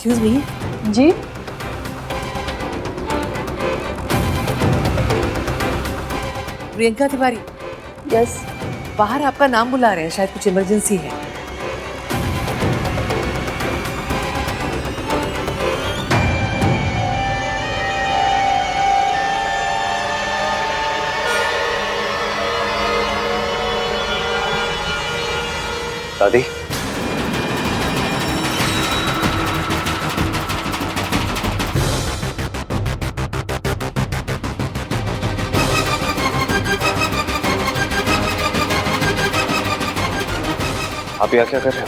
Excuse me. जी Priyanka Tiwari, yes. बाहर आपका नाम बुला रहे हैं, शायद कुछ इमरजेंसी है। दादी, आप यहाँ क्या कर रहे हो?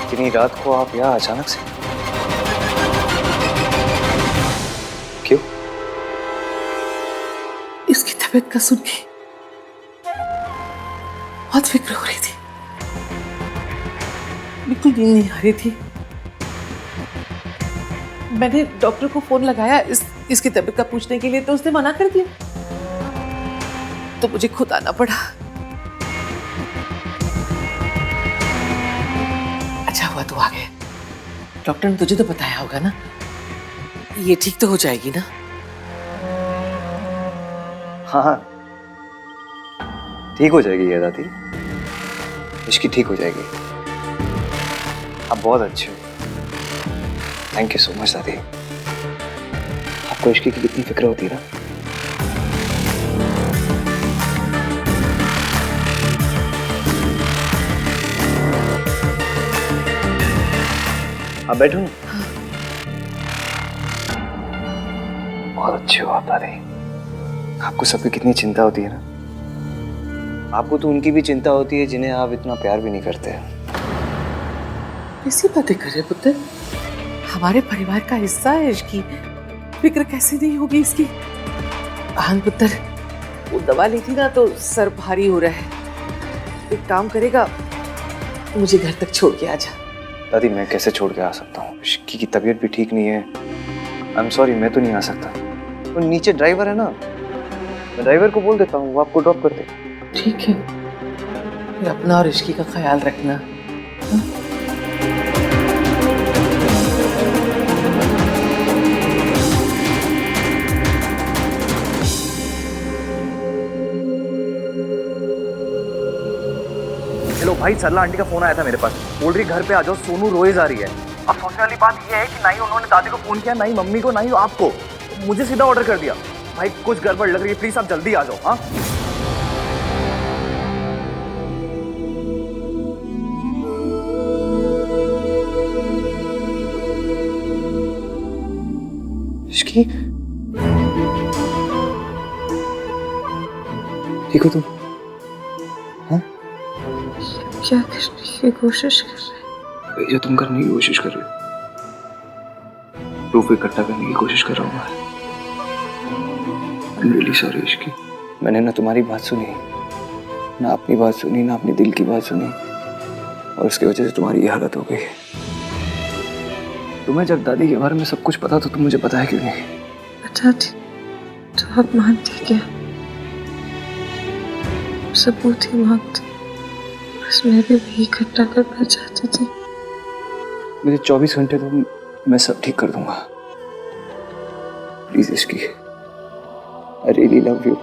इतनी रात को आप यहाँ अचानक से क्यों? इसकी तबीयत का सुन के बहुत फिक्र हो रही थी, बिल्कुल नींद नहीं आ रही थी। मैंने डॉक्टर को फोन लगाया इसकी तबीयत का पूछने के लिए, तो उसने मना कर दिया, तो मुझे खुद आना पड़ा। अच्छा हुआ तू आ गया। डॉक्टर ने तुझे तो बताया होगा ना, ये ठीक तो हो जाएगी ना? हाँ, ठीक हो जाएगी ये दादी, इसकी ठीक हो जाएगी। आप बहुत अच्छे हो, थैंक यू सो मच दादी। आपको इश्की की कितनी फिक्र होती है ना। आप बैठो ना। बहुत अच्छे हो आप दादी। आपको सबकी कितनी चिंता होती है ना। आपको तो उनकी भी चिंता होती है जिन्हें आप इतना प्यार भी नहीं करते। कैसी बातें कर रहे पुत्र? हमारे परिवार का हिस्सा है, इसकी फिक्र कैसे नहीं होगी इसकी? आन पुत्र, वो दवा ली थी ना तो सर भारी हो रहा है। एक काम करेगा, मुझे घर तक छोड़ के आ जा। दादी मैं कैसे छोड़ के आ सकता हूँ? इश्की की तबीयत भी ठीक नहीं है। आई एम सॉरी, मैं तो नहीं आ सकता। वो नीचे ड्राइवर है ना, मैं ड्राइवर को बोल देता हूँ, वो आपको ड्रॉप कर दे। ठीक है, फिर अपना और इश्की का ख्याल रखना। हेलो भाई, सरला आंटी का फोन आया था मेरे पास, बोल रही घर पे आ जाओ, सोनू रोए जा रही है। अब सोचने वाली बात यह है कि ना ही उन्होंने दादी को फोन किया, ना ही मम्मी को, ना ही आपको, मुझे सीधा ऑर्डर कर दिया। भाई कुछ गड़बड़ लग रही है, प्लीज आप जल्दी आ जाओ। हाँ इश्की, ठीक हो तुम? हाँ, क्या करने की कोशिश कर रहे हैं? जो तुम करने की कोशिश कर रहे हो, प्रूफ इकट्ठा करने की कोशिश कर रहा हूँ मैं। I'm really sorry Ishki. मैंने ना तुम्हारी बात सुनी, ना अपनी बात सुनी, ना अपने दिल की बात सुनी, और उसकी वजह से तुम्हारी ये हालत हो गई। तुम्हें जब दादी के बारे में सब कुछ पता तो तुम मुझे बताया क्यों नहीं? बता थी तो आप मानते क्या? सबूत ही मांगते, बस मैं भी वही इकट्ठा करना चाहती थी। मुझे 24 घंटे दो, मैं सब ठीक कर दूंगा। Please Ishki, I really love you.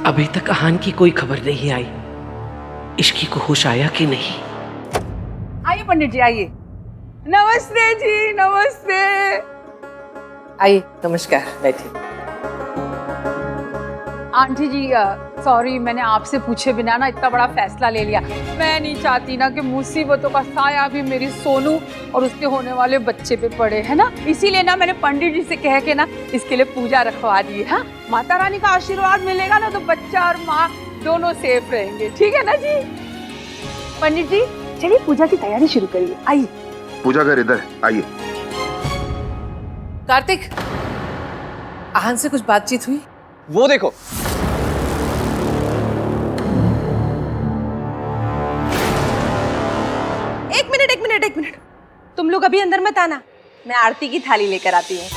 अभी तक आहान की कोई खबर नहीं आई, इश्की को होश आया कि नहीं? आइए पंडित जी, आइए। नमस्ते जी, नमस्ते। आइए, नमस्कार, बैठिए। आंटी जी सॉरी, मैंने आपसे पूछे बिना ना इतना बड़ा फैसला ले लिया। मैं नहीं चाहती ना कि मुसीबतों का साया भी मेरी सोनू और उसके होने वाले बच्चे पे पड़े, है ना। इसीलिए ना मैंने पंडित जी से कह के ना इसके लिए पूजा रखवा दी है। हाँ, माता रानी का आशीर्वाद मिलेगा ना तो बच्चा और माँ दोनों सेफ रहेंगे, ठीक है ना जी। पंडित जी चलिए पूजा की तैयारी शुरू करिए, आइए। पूजा घर इधर आइए। कार्तिक, आहन से कुछ बातचीत हुई? वो देखो, एक मिनट, तुम लोग अभी अंदर मत आना, मैं आरती की थाली लेकर आती हूँ।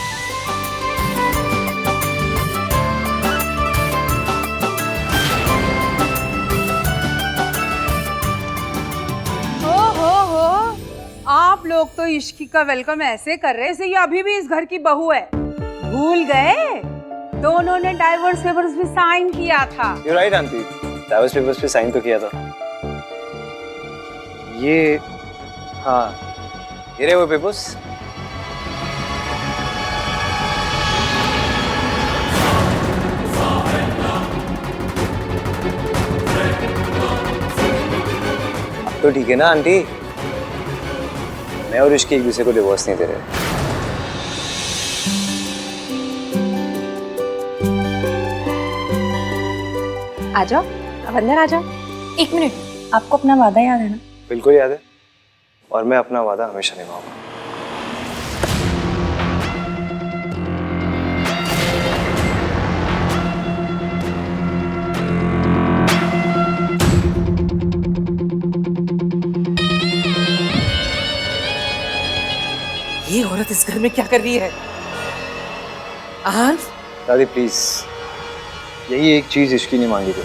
हो, आप लोग तो इश्की का वेलकम ऐसे कर रहे हैं ये अभी भी इस घर की बहू है। भूल गए? दोनों ने डाइवोर्स पेपर्स भी साइन किया था। You right aunty, divorce papers पे साइन तो किया था। ये हाँ, ये रहे वो पेपर्स। अब तो ठीक है ना आंटी, मैं और इश्की एक दूसरे को डिवोर्स नहीं दे रहे। आ जाओ, अब अंदर आ जाओ। एक मिनट, आपको अपना वादा याद है ना? बिल्कुल याद है, और मैं अपना वादा हमेशा निभाऊंगा। ये औरत इस घर में क्या कर रही है? आहन, दादी प्लीज, यही एक चीज इश्की ने मांगी थी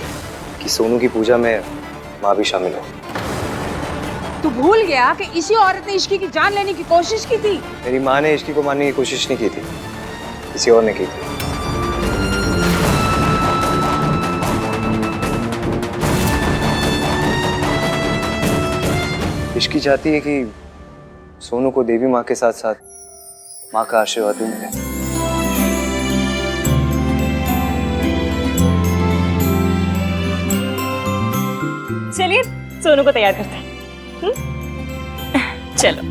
कि सोनू की पूजा में माँ भी शामिल हो। तू भूल गया कि इसी औरत ने इश्की की जान लेने की कोशिश की थी। मेरी माँ ने इश्की को मारने की कोशिश नहीं की थी, किसी और ने की थी। इश्की चाहती है कि सोनू को देवी माँ के साथ साथ माँ का आशीर्वाद भी मिले। चलिए सोनू को तैयार करते हैं। चलो।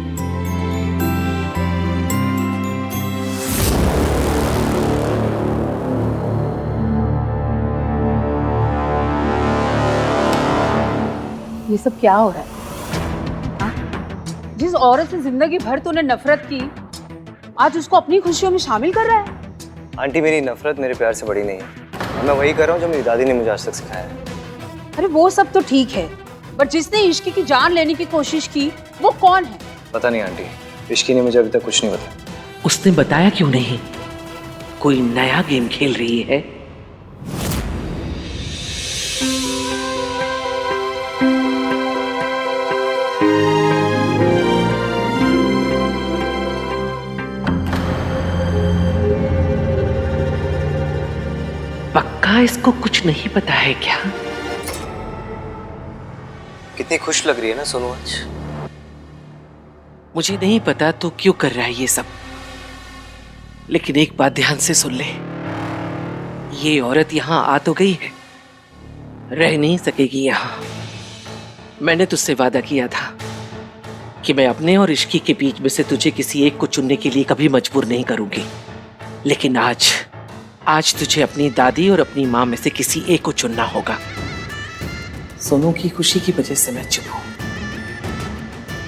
ये सब क्या हो रहा है? जिस औरत से जिंदगी भर तूने नफरत की, आज उसको अपनी खुशियों में शामिल कर रहा है। आंटी, मेरी नफरत मेरे प्यार से बड़ी नहीं है, और मैं वही कर रहा हूँ जो मेरी दादी ने मुझे आज तक सिखाया है। अरे वो सब तो ठीक है, पर जिसने इश्की की जान लेने की कोशिश की वो कौन है? पता नहीं आंटी, इश्की ने मुझे अभी तक कुछ नहीं बताया। उसने बताया क्यों नहीं? कोई नया गेम खेल रही है? पक्का इसको कुछ नहीं पता है क्या? कितनी खुश लग रही है ना सोनू आज। मुझे नहीं पता तू क्यों कर रहा है ये सब, लेकिन एक बात ध्यान से सुन ले, ये औरत यहां आ तो गई है, रह नहीं सकेगी यहां। मैंने तुझसे वादा किया था कि मैं अपने और इश्की के बीच में से तुझे किसी एक को चुनने के लिए कभी मजबूर नहीं करूंगी, लेकिन आज तुझे अपनी दादी और अपनी माँ में से किसी एक को चुनना होगा। सोनू की खुशी की वजह से मैं चुप हूं,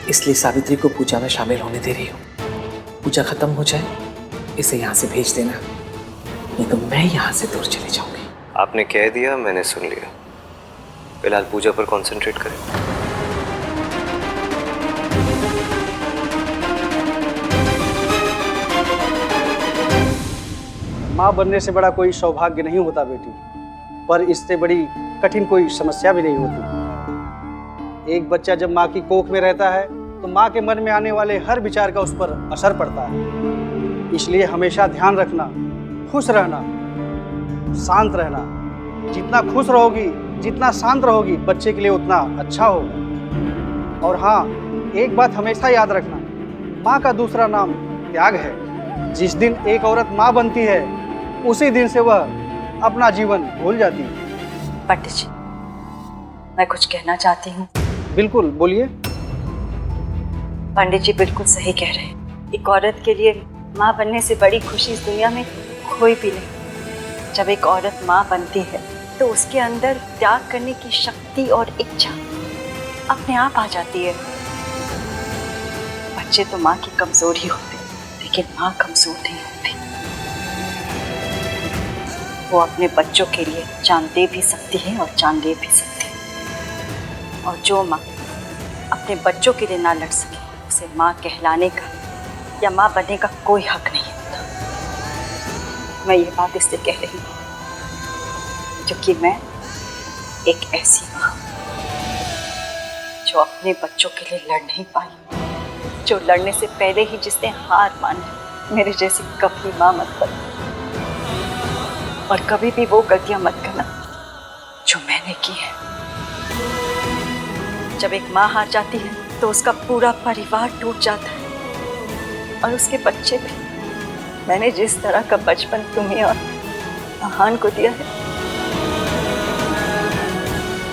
इसलिए सावित्री को पूजा में शामिल होने दे रही हूँ। पूजा खत्म हो जाए इसे यहाँ से भेज देना, नहीं तो मैं यहाँ से दूर चली जाऊंगी। आपने कह दिया, मैंने सुन लिया। फिलहाल पूजा पर कंसंट्रेट करें। माँ बनने से बड़ा कोई सौभाग्य नहीं होता बेटी, पर इससे बड़ी कठिन कोई समस्या भी नहीं होती। एक बच्चा जब माँ की कोख में रहता है तो माँ के मन में आने वाले हर विचार का उस पर असर पड़ता है। इसलिए हमेशा ध्यान रखना, खुश रहना, शांत रहना। जितना खुश रहोगी, जितना शांत रहोगी, बच्चे के लिए उतना अच्छा होगा। और हाँ, एक बात हमेशा याद रखना, माँ का दूसरा नाम त्याग है। जिस दिन एक औरत माँ बनती है, उसी दिन से वह अपना जीवन भूल जाती है। पंडित जी, मैं कुछ कहना चाहती हूँ। बिल्कुल, बोलिए। पंडित जी बिल्कुल सही कह रहे हैं। एक औरत के लिए माँ बनने से बड़ी खुशी इस दुनिया में कोई भी नहीं। जब एक औरत माँ बनती है तो उसके अंदर त्याग करने की शक्ति और इच्छा अपने आप आ जाती है। बच्चे तो माँ की कमजोरी होते, लेकिन माँ कमजोर नहीं होती। वो अपने बच्चों के लिए जान दे भी सकती है और जान ले भी सकती है। और जो माँ अपने बच्चों के लिए ना लड़ सके, उसे माँ कहलाने का या माँ बनने का कोई हक नहीं होता। मैं ये बात इसलिए कह रही हूँ क्योंकि मैं एक ऐसी माँ जो अपने बच्चों के लिए लड़ नहीं पाई, जो लड़ने से पहले ही जिसने हार मानी। मेरे जैसी कभी माँ मत बनो और कभी भी वो गलतियां मत करना जो मैंने की है। जब एक माँ हार जाती है तो उसका पूरा परिवार टूट जाता है और उसके बच्चे भी। मैंने जिस तरह का बचपन तुम्हें और महान को दिया है,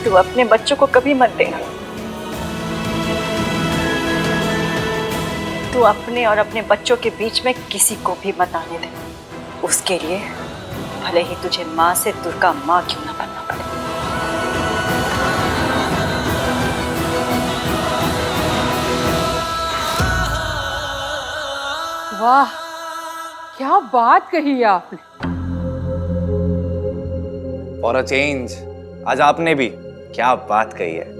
तू अपने बच्चों को कभी मत देना। तू अपने और अपने बच्चों के बीच में किसी को भी मत आने दे। उसके लिए भले ही तुझे माँ से दुर्गा माँ क्यों ना बनना पड़े। वाह, क्या बात कही आपने। फॉर अ चेंज आज आपने भी क्या बात कही है।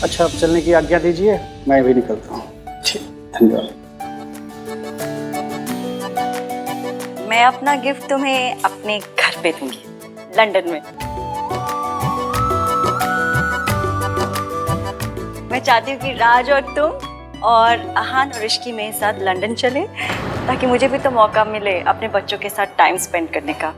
अच्छा, अब चलने की आज्ञा दीजिए, मैं भी निकलता हूँ। ठीक, धन्यवाद। मैं अपना गिफ्ट तुम्हें अपने घर पे दूंगी, लंदन में। मैं चाहती हूँ कि राज और तुम और आहान और ऋषि मेरे साथ लंदन चले, ताकि मुझे भी तो मौका मिले अपने बच्चों के साथ टाइम स्पेंड करने का।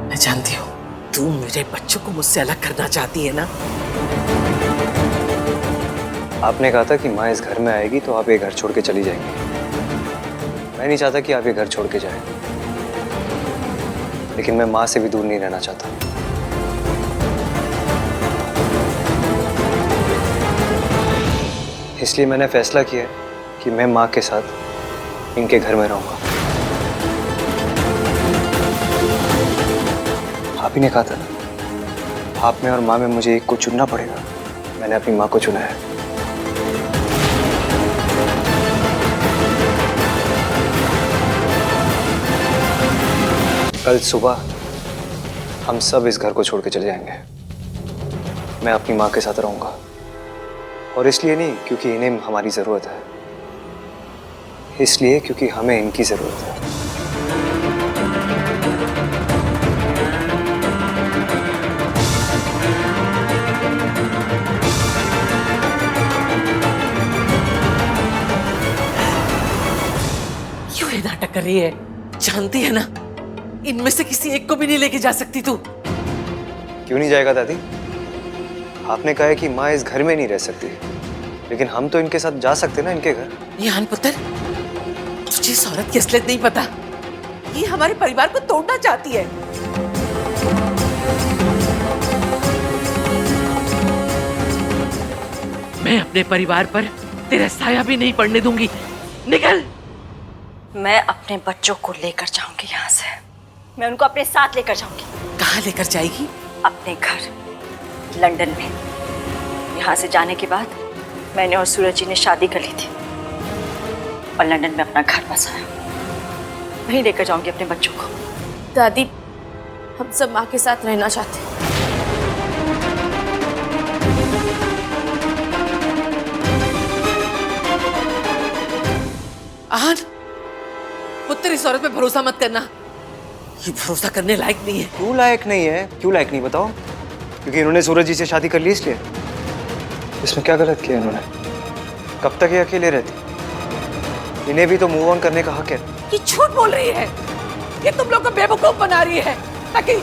मैं जानती हूँ तू मेरे बच्चों को मुझसे अलग करना चाहती है ना। आपने कहा था कि माँ इस घर में आएगी तो आप ये घर छोड़ के चली जाएंगी। मैं नहीं चाहता कि आप ये घर छोड़ के जाएं, लेकिन मैं माँ से भी दूर नहीं रहना चाहता। इसलिए मैंने फैसला किया कि मैं माँ के साथ इनके घर में रहूंगा। आप ही ने कहा था ना, आप में और माँ में मुझे एक को चुनना पड़ेगा। मैंने अपनी माँ को चुना है। कल सुबह हम सब इस घर को छोड़ के चले जाएंगे। मैं अपनी माँ के साथ रहूंगा, और इसलिए नहीं क्योंकि इन्हें हमारी जरूरत है, इसलिए क्योंकि हमें इनकी जरूरत है। क्यों ये नाटक कर रही है? जानती है ना इनमें से किसी एक को भी नहीं लेके जा सकती तू। क्यों नहीं जाएगा दादी? आपने कहा है कि माँ इस घर में नहीं रह सकती, लेकिन हम तो इनके साथ जा सकते ना इनके घर। यान पुत्र, तुझे इस औरत की असलियत नहीं पता। ये हमारे परिवार को तोड़ना चाहती है। मैं अपने परिवार पर तेरा साया भी नहीं पड़ने दूंगी। निकल। मैं अपने बच्चों को लेकर जाऊंगी यहाँ से। मैं उनको अपने साथ लेकर जाऊंगी। कहाँ लेकर जाएगी? अपने घर लंदन में। यहाँ से जाने के बाद मैंने और सूरज जी ने शादी कर ली थी और लंदन में अपना घर बसाया। वहीं लेकर जाऊंगी अपने बच्चों को। दादी, हम सब माँ के साथ रहना चाहते हैं। आहान, पुत्र इस औरत पे भरोसा मत करना। ये भरोसा करने लायक नहीं है। क्यों लायक नहीं है? क्यों लायक नहीं बताओ? क्योंकि इन्होंने सूरज जी से शादी कर ली इसलिए? इसमें क्या गलत किया इन्होंने? कब तक ये अकेले रहती? इन्हें भी तो मूव ऑन करने का हक है। ये झूठ बोल रही है। ये तुम लोग को बेवकूफ बना रही है ताकि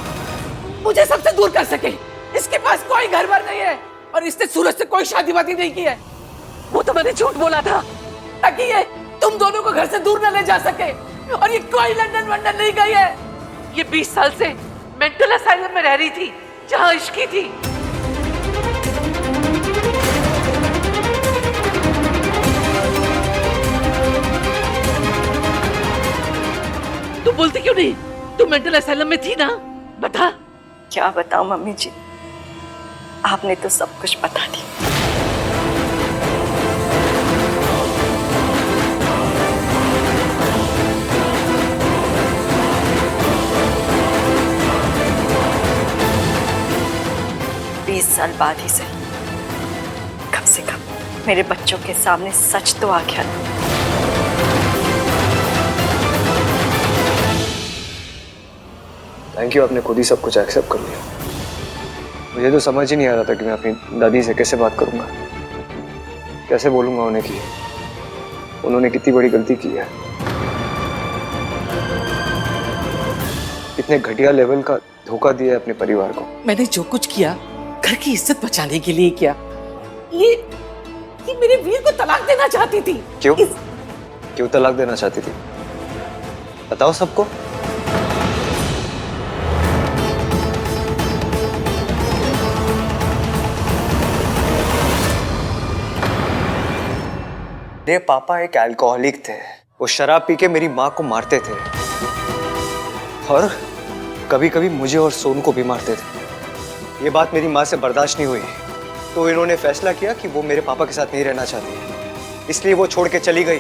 मुझे सबसे दूर कर सके। इसके पास कोई घर बार नहीं है और इसने सूरज से कोई शादी वादी नहीं की है। वो तो मैंने झूठ बोला था ताकि ये तुम दोनों को घर से दूर न ले जा सके। और ये कोई लंदन वंदन नहीं गई है। ये 20 साल से मेंटल असाइलम में रह रही थी जहां इश्की थी। तू बोलती क्यों नहीं? तू मेंटल असाइलम में थी ना, बता। क्या बताऊं मम्मी जी, आपने तो सब कुछ बता दिया। साल बाद ही सही, कम से कम मेरे बच्चों के सामने सच तो आ गया। थैंक यू, आपने खुद ही सब कुछ एक्सेप्ट कर लिया। मुझे तो समझ ही नहीं आ रहा था कि मैं अपनी दादी से कैसे बात करूंगा, कैसे बोलूंगा उन्हें कि उन्होंने कितनी बड़ी गलती की है, कितने घटिया लेवल का धोखा दिया है अपने परिवार को। मैंने जो कुछ किया घर की इज्जत बचाने के लिए किया। ये मेरे वीर को तलाक देना चाहती थी। क्यों? क्यों तलाक देना चाहती थी? बताओ सबको। मेरे पापा एक अल्कोहलिक थे। वो शराब पी के मेरी माँ को मारते थे और कभी कभी मुझे और सोनू को भी मारते थे। ये बात मेरी माँ से बर्दाश्त नहीं हुई, तो इन्होंने फैसला किया कि वो मेरे पापा के साथ नहीं रहना चाहती, इसलिए वो छोड़ के चली गई।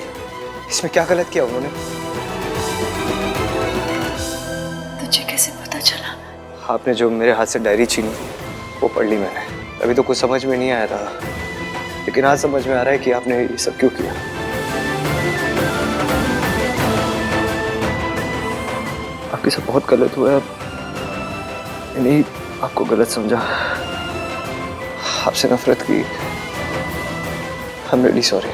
इसमें क्या गलत किया उन्होंने? तुझे कैसे पता चला? आपने जो मेरे हाथ से डायरी छीनी वो पढ़ ली मैंने। अभी तो कुछ समझ में नहीं आया था, लेकिन आज समझ में आ रहा है कि आपने ये सब क्यों किया। आपके साथ बहुत गलत हुआ है। मैंने आपको गलत समझा, आपसे नफरत की। I'm really sorry।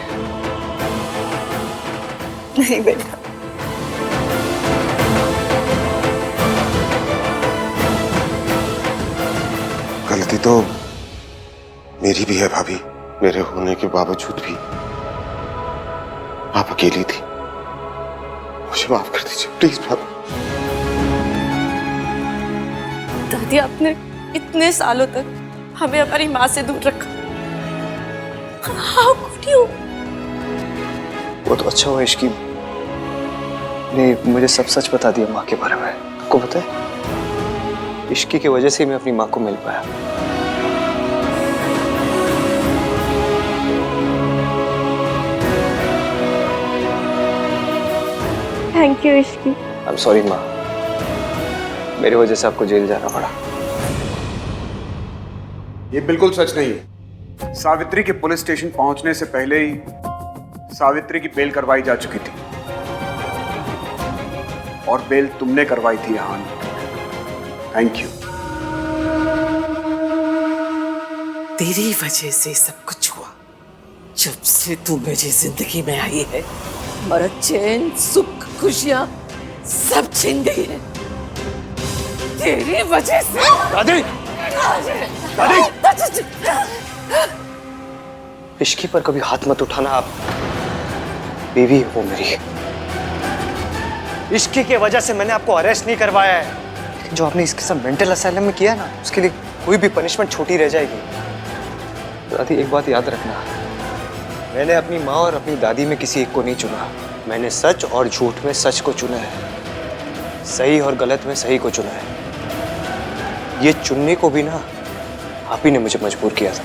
नहीं बेटा, गलती तो मेरी भी है भाभी। मेरे होने के बावजूद भी आप अकेली थी। मुझे माफ कर दीजिए प्लीज भाभी। दादी, आपने इतने सालों तक हमें हमारी माँ से दूर रखा। How could you? वो तो अच्छा हुआ इश्की ने मुझे सब सच बता दिया माँ के बारे में। आपको पता है, इश्की की वजह से मैं अपनी माँ को मिल पाया। Thank you Ishki. I am sorry माँ, मेरी वजह से आपको जेल जाना पड़ा। ये बिल्कुल सच नहीं है। सावित्री के पुलिस स्टेशन पहुंचने से पहले ही सावित्री की बेल करवाई जा चुकी थी और बेल तुमने करवाई थी यहाँ। Thank you. तेरी वजह से सब कुछ हुआ। जब से तू मेरी जिंदगी में आई है, हमारा चैन, सुख, खुशियां सब छिन गई है तेरी वजह से। दादी! इश्की पर कभी हाथ मत उठाना। आप बीवी है वो मेरी। इश्की की वजह से मैंने आपको अरेस्ट नहीं करवाया है, लेकिन जो आपने इसके साथ मेंटल असाइलम में किया ना, उसके लिए कोई भी पनिशमेंट छोटी रह जाएगी। दादी एक बात याद रखना, मैंने अपनी माँ और अपनी दादी में किसी एक को नहीं चुना। मैंने सच और झूठ में सच को चुना है, सही और गलत में सही को चुना है। ये चुनने को भी ना आप ही ने मुझे मजबूर किया था।